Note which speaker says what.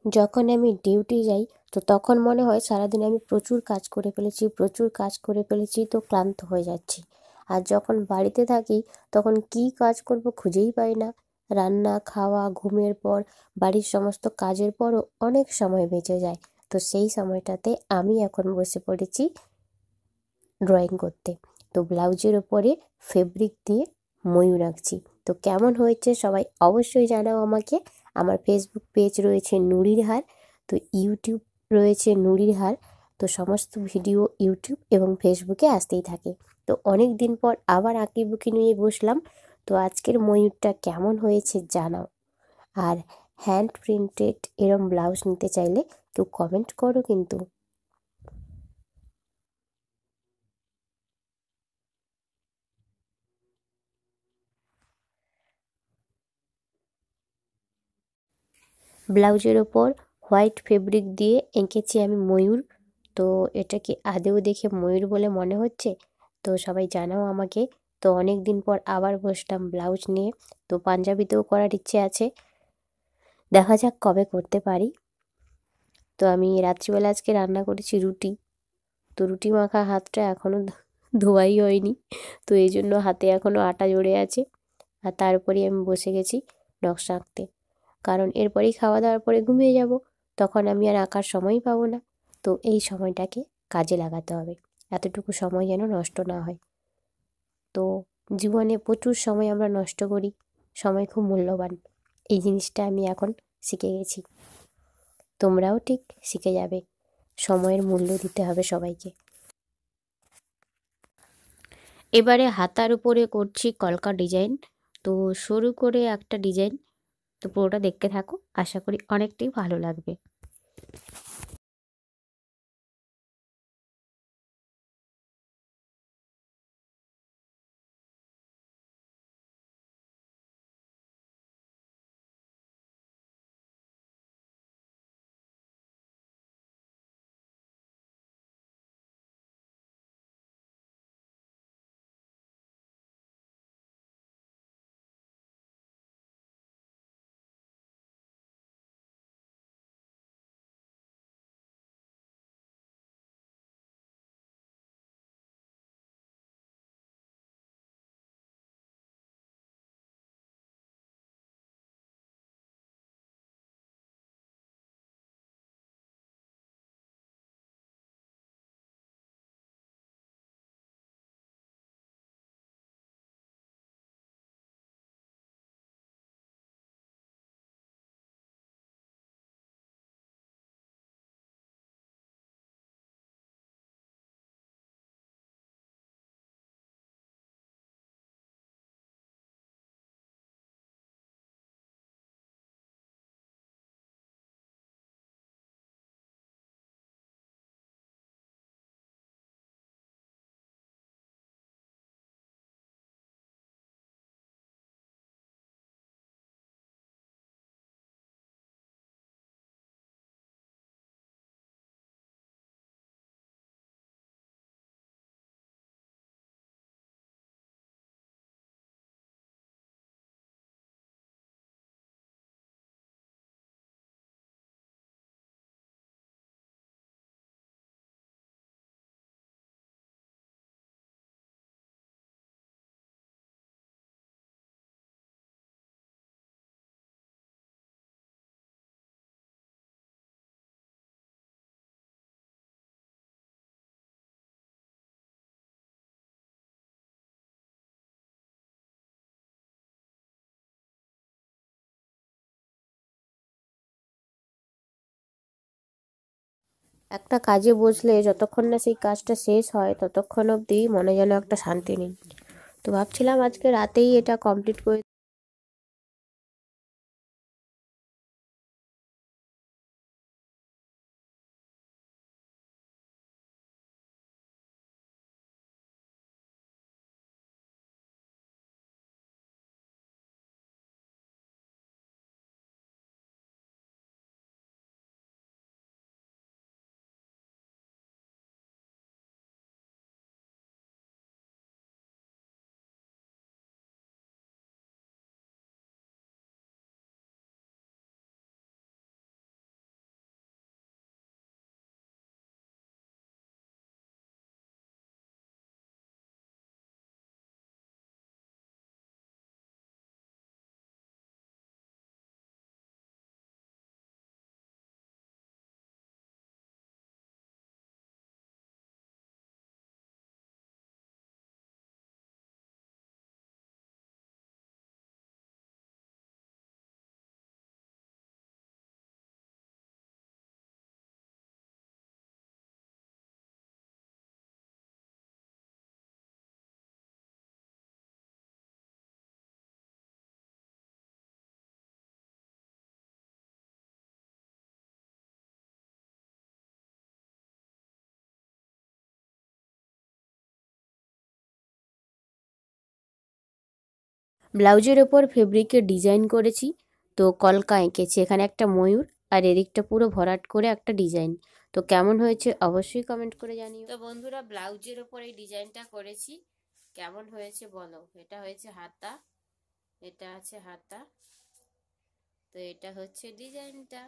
Speaker 1: যখন আমি ডিউটি যাই তো তখন মনে হয় সারাদিন আমি প্রচুর কাজ করে ফেলেছি, তো ক্লান্ত হয়ে যাচ্ছি। আর যখন বাড়িতে থাকি তখন কী কাজ করব খুঁজেই পাই না। রান্না, খাওয়া, ঘুমের পর, বাড়ির সমস্ত কাজের পরও অনেক সময় বেঁচে যায়। তো সেই সময়টাতে আমি এখন বসে পড়েছি ড্রয়িং করতে। তো ব্লাউজের ওপরে ফেব্রিক দিয়ে ময়ূর আঁকছি। তো কেমন হয়েছে সবাই অবশ্যই জানাও আমাকে। আমার ফেসবুক পেজ রয়েছে নুড়ির হার, তো ইউটিউব রয়েছে নুড়ির হার। তো সমস্ত ভিডিও ইউটিউব এবং ফেসবুকে আসতেই থাকে। তো অনেক দিন পর আবার আঁকিবুকি নিয়ে বসলাম। তো আজকের ময়ূরটা কেমন হয়েছে জানাও। আর হ্যান্ড প্রিন্টেড এরম ব্লাউজ নিতে চাইলে কেউ কমেন্ট করো কিন্তু। ব্লাউজের ওপর হোয়াইট ফেব্রিক দিয়ে এঁকেছি আমি ময়ূর। তো এটা কি আদৌ দেখে ময়ূর বলে মনে হচ্ছে? তো সবাই জানাও আমাকে। তো অনেক দিন পর আবার বসলাম ব্লাউজ নিয়ে। তো পাঞ্জাবিতেও করার ইচ্ছে আছে, দেখা যাক কবে করতে পারি। তো আমি রাত্রিবেলা আজকে রান্না করেছি রুটি। তো রুটি মাখা হাতটা এখনও ধোয়াই হয়নি, তো এই জন্য হাতে এখনও আটা জড়ে আছে। আর তার উপরেই আমি বসে গেছি নকশা আঁকতে, কারণ এরপরেই খাওয়া দাওয়ার পরে ঘুমিয়ে যাব। তখন আমি আর আঁকার সময়ই পাবো না। তো এই সময়টাকে কাজে লাগাতে হবে, এতটুকু সময় যেন নষ্ট না হয়। তো জীবনে প্রচুর সময় আমরা নষ্ট করি, সময় খুব মূল্যবান। এই জিনিসটা আমি এখন শিখে গেছি, তোমরাও ঠিক শিখে যাবে। সময়ের মূল্য দিতে হবে সবাইকে। এবারে হাতার উপরে করছি কলকা ডিজাইন। তো শুরু করে একটা ডিজাইন, তো পুরোটা দেখতে থাকো, আশা করি অনেকটাই ভালো লাগবে। একটা কাজে বসলে যতক্ষণ না সেই কাজটা শেষ হয় ততক্ষণ অবধি মনে যেন একটা শান্তি নেই। তো ভাবছিলাম আজকে রাতেই এটা কমপ্লিট করে ব্লাউজের ওপর ফেব্রিকের ডিজাইন করেছি, তো কলকা এঁকেছি, এখানে একটা ময়ূর আর এদিকটা পুরো ভরাট করে একটা ডিজাইন। তো কেমন হয়েছে অবশ্যই কমেন্ট করে জানিও। তো বন্ধুরা, ব্লাউজের ওপর এই ডিজাইনটা করেছি, কেমন হয়েছে বলো। এটা হয়েছে হাতা, এটা আছে হাতা, তো এটা হচ্ছে ডিজাইনটা।